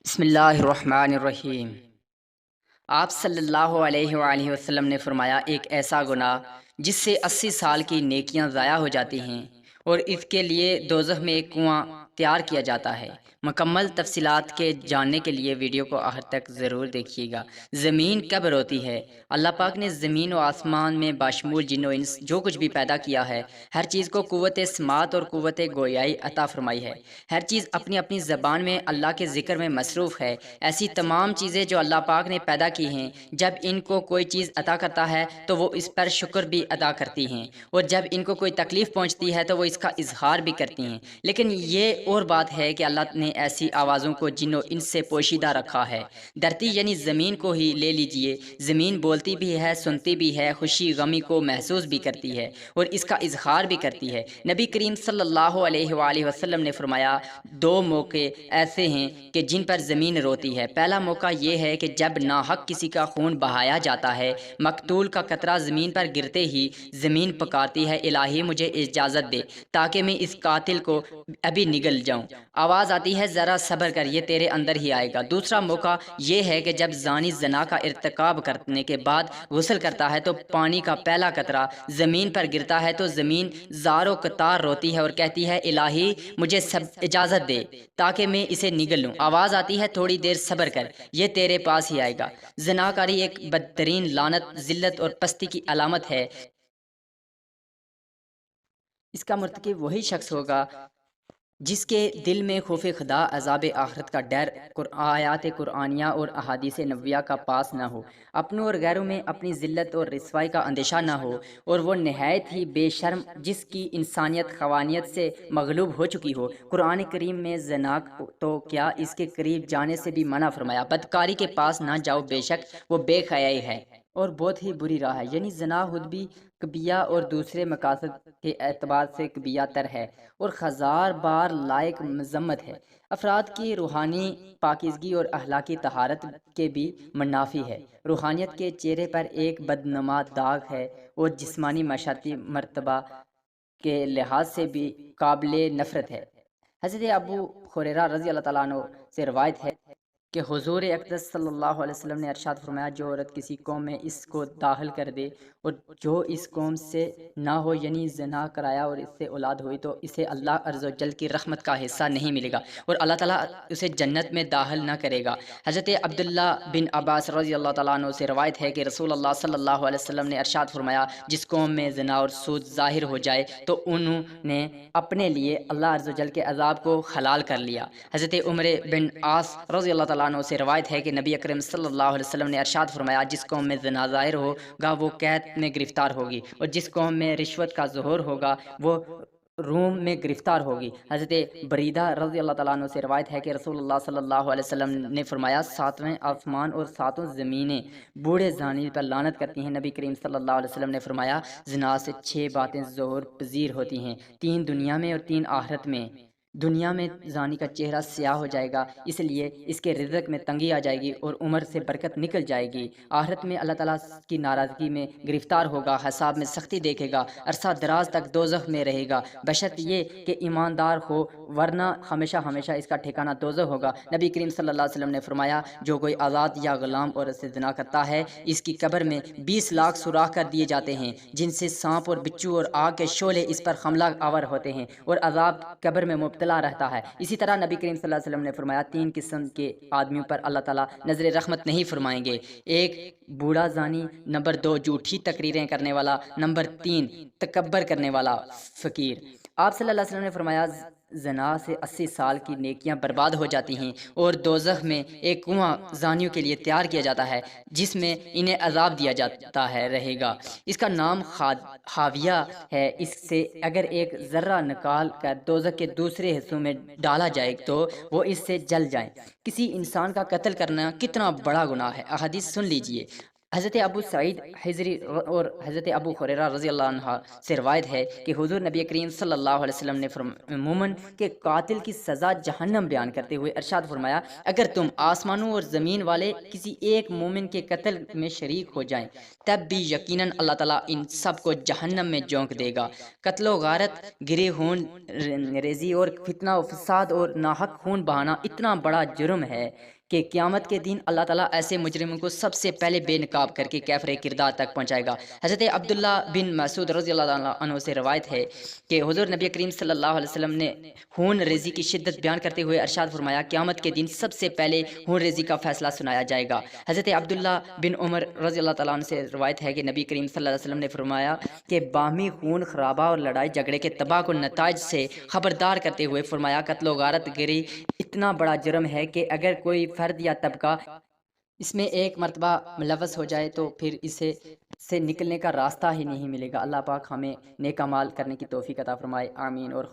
بسم اللہ الرحمن الرحیم۔ آپ صلی اللہ علیہ وآلہ وسلم نے فرمایا، ایک ایسا گناہ جس سے 80 سال کی نیکیاں ضائع ہو جاتی ہیں اور اس کے لیے دوزخ میں ایک کنواں تیار کیا جاتا ہے۔ مکمل تفصیلات کے جاننے کے لیے ویڈیو کو آخر تک ضرور دیکھیے گا۔ زمین کب روتی ہے؟ اللہ پاک نے زمین و آسمان میں باشمول جن و انس جو کچھ بھی پیدا کیا ہے، ہر چیز کو قوت سماعت اور قوت گویائی عطا فرمائی ہے۔ ہر چیز اپنی اپنی زبان میں اللہ کے ذکر میں مصروف ہے۔ ایسی تمام چیزیں جو اللہ پاک نے پیدا کی ہیں، جب ان کو کوئی چیز عطا کرتا ہے تو وہ اس پر شکر بھی ادا کرتی ہیں، اور جب ان کو کوئی تکلیف پہنچتی ہے تو وہ اس کا اظہار بھی کرتی ہیں۔ لیکن یہ اور بات ہے کہ اللہ نے ایسی آوازوں کو جن و انس سے پوشیدہ رکھا ہے۔ دھرتی یعنی زمین کو ہی لے لیجئے، زمین بولتی بھی ہے، سنتی بھی ہے، خوشی غمی کو محسوس بھی کرتی ہے اور اس کا اظہار بھی کرتی ہے۔ نبی کریم صلی اللہ علیہ وآلہ وسلم نے فرمایا، دو موقع ایسے ہیں کہ جن پر زمین روتی ہے۔ پہلا موقع یہ ہے کہ جب ناحق کسی کا خون بہایا جاتا ہے، مقتول کا قطرہ زمین پر گرتے ہی زمین پکارتی ہے، الہی مجھے اجازت دے تاکہ میں اس قاتل کو ابھی نگل جاؤں۔ آواز آتی ہے، ذرا صبر کر، یہ تیرے اندر ہی آئے گا۔ دوسرا موقع یہ ہے کہ جب زانی زنا کا ارتکاب کرنے کے بعد غسل کرتا ہے تو پانی کا پہلا قطرہ زمین پر گرتا ہے تو زمین زار و قطار روتی ہے اور کہتی ہے، الہی مجھے اجازت دے تاکہ میں اسے نگل لوں۔ آواز آتی ہے، تھوڑی دیر صبر کر، یہ تیرے پاس ہی آئے گا۔ زناکاری ایک بدترین لعنت، ذلت اور پستی کی علامت ہے۔ اس کا مرتکب وہی شخص ہوگا جس کے دل میں خوف خدا، عذاب آخرت کا ڈر، آیات قرآنیہ اور احادیث نبویہ کا پاس نہ ہو، اپنوں اور غیروں میں اپنی ذلت اور رسوائی کا اندیشہ نہ ہو، اور وہ نہایت ہی بے شرم جس کی انسانیت خوانیت سے مغلوب ہو چکی ہو۔ قرآن کریم میں زنا تو کیا، اس کے قریب جانے سے بھی منع فرمایا۔ بدکاری کے پاس نہ جاؤ، بے شک وہ بے حیائی ہے اور بہت ہی بری راہ ہے۔ یعنی زنا خود بھی کبیہ اور دوسرے مقاصد کے اعتبار سے کبیہ تر ہے اور ہزار بار لائق مذمت ہے۔ افراد کی روحانی پاکیزگی اور اخلاقی طہارت کے بھی منافی ہے۔ روحانیت کے چہرے پر ایک بدنما داغ ہے اور جسمانی معاشرتی مرتبہ کے لحاظ سے بھی قابل نفرت ہے۔ حضرت ابو ہریرہ رضی اللہ تعالیٰ عنہ سے روایت ہے کہ حضور اقدس صلی اللہ علیہ وسلم نے ارشاد فرمایا، جو عورت کسی قوم میں اس کو داخل کر دے اور جو اس قوم سے نہ ہو، یعنی زنا کرایا اور اس سے اولاد ہوئی، تو اسے اللہ عز و جل کی رحمت کا حصہ نہیں ملے گا اور اللہ تعالیٰ اسے جنت میں داخل نہ کرے گا۔ حضرت عبداللہ بن عباس رضی اللہ تعالیٰ عنہ سے روایت ہے کہ رسول اللہ صلی اللہ علیہ وسلم نے ارشاد فرمایا، جس قوم میں زنا اور سود ظاہر ہو جائے تو انہوں نے اپنے لیے اللہ عز و جل کے عذاب کو حلال کر لیا۔ حضرت عمر بن عاص رضی اللہ تعالیٰ عنہ سے روایت ہے کہ نبی اکرم صلی اللہ علیہ وسلم نے ارشاد فرمایا، جس قوم میں زنا ظاہر ہوگا وہ قید میں گرفتار ہوگی، اور جس قوم میں رشوت کا ظہور ہوگا وہ روم میں گرفتار ہوگی۔ حضرت بریدہ رضی اللہ تعالیٰ عنہ سے روایت ہے کہ رسول اللہ صلی اللہ علیہ وسلم نے فرمایا، ساتویں آسمان اور ساتوں زمینیں بوڑھے زانی پر لعنت کرتی ہیں۔ نبی کریم صلی اللہ علیہ وسلم نے فرمایا، زنا سے 6 باتیں ظہور پذیر ہوتی ہیں، 3 دنیا میں اور 3 آخرت میں۔ دنیا میں زانی کا چہرہ سیاہ ہو جائے گا، اس لیے اس کے رزق میں تنگی آ جائے گی اور عمر سے برکت نکل جائے گی۔ آخرت میں اللہ تعالیٰ کی ناراضگی میں گرفتار ہوگا، حساب میں سختی دیکھے گا، عرصہ دراز تک دوزخ میں رہے گا، بشرط یہ کہ ایماندار ہو، ورنہ ہمیشہ ہمیشہ اس کا ٹھکانہ دوزخ ہوگا۔ نبی کریم صلی اللہ علیہ وسلم نے فرمایا، جو کوئی آزاد یا غلام عورت سے زنا کرتا ہے، اس کی قبر میں 20 لاکھ سوراخ کر دیے جاتے ہیں، جن سے سانپ اور بچھو اور آگ کے شعلے اس پر حملہ آور ہوتے ہیں اور عذاب قبر میں مبتلا رہتا ہے۔ اسی طرح نبی کریم صلی اللہ علیہ وسلم نے فرمایا، 3 قسم کے آدمیوں پر اللہ تعالیٰ نظر رحمت نہیں فرمائیں گے: 1 بوڑھا زانی، نمبر 2 جھوٹی تقریریں کرنے والا، نمبر 3 تکبر کرنے والا فقیر۔ آپ صلی اللہ علیہ وسلم نے فرمایا، زنا سے 80 سال کی نیکیاں برباد ہو جاتی ہیں اور دوزخ میں ایک کنواں زانیوں کے لیے تیار کیا جاتا ہے جس میں انہیں عذاب دیا جاتا ہے رہے گا۔ اس کا نام حاویہ ہے۔ اس سے اگر ایک ذرہ نکال کر دوزخ کے دوسرے حصوں میں ڈالا جائے تو وہ اس سے جل جائیں۔ کسی انسان کا قتل کرنا کتنا بڑا گناہ ہے، احادیث سن لیجئے۔ حضرت ابو سعید حضری اور حضرت ابو ہریرہ رضی اللہ عنہ سے روایت ہے کہ حضور نبی کریم صلی اللہ علیہ وسلم نے مومن کے قاتل کی سزا جہنم بیان کرتے ہوئے ارشاد فرمایا، اگر تم آسمانوں اور زمین والے کسی ایک مومن کے قتل میں شریک ہو جائیں تب بھی یقیناً اللہ تعالیٰ ان سب کو جہنم میں جھونک دے گا۔ قتل و غارت، گرے خون ریزی اور فتنہ و فساد اور ناحق خون بہانا اتنا بڑا جرم ہے کہ قیامت کے دن اللہ تعالیٰ ایسے مجرموں کو سب سے پہلے بے نقاب کر کے کیفر کردار تک پہنچائے گا۔ حضرت عبداللہ بن مسعود رضی اللہ عنہ سے روایت ہے کہ حضور نبی کریم صلی اللہ علیہ وسلم نے خون ریزی کی شدت بیان کرتے ہوئے ارشاد فرمایا، قیامت کے دن سب سے پہلے خون ریزی کا فیصلہ سنایا جائے گا۔ حضرت عبداللہ بن عمر رضی اللہ تعالیٰ عنہ سے روایت ہے کہ نبی کریم صلی اللہ علیہ وسلم نے فرمایا کہ باہمی خون خرابہ اور لڑائی جھگڑے کے تباہ کن نتائج سے خبردار کرتے ہوئے فرمایا، قتل و غارت گری اتنا بڑا جرم ہے کہ اگر کوئی فرد یا طبقہ اس میں ایک مرتبہ ملوث ہو جائے تو پھر اسے سے نکلنے کا راستہ ہی نہیں ملے گا۔ اللہ پاک ہمیں نیک اعمال کرنے کی توفیق عطا فرمائے، آمین اور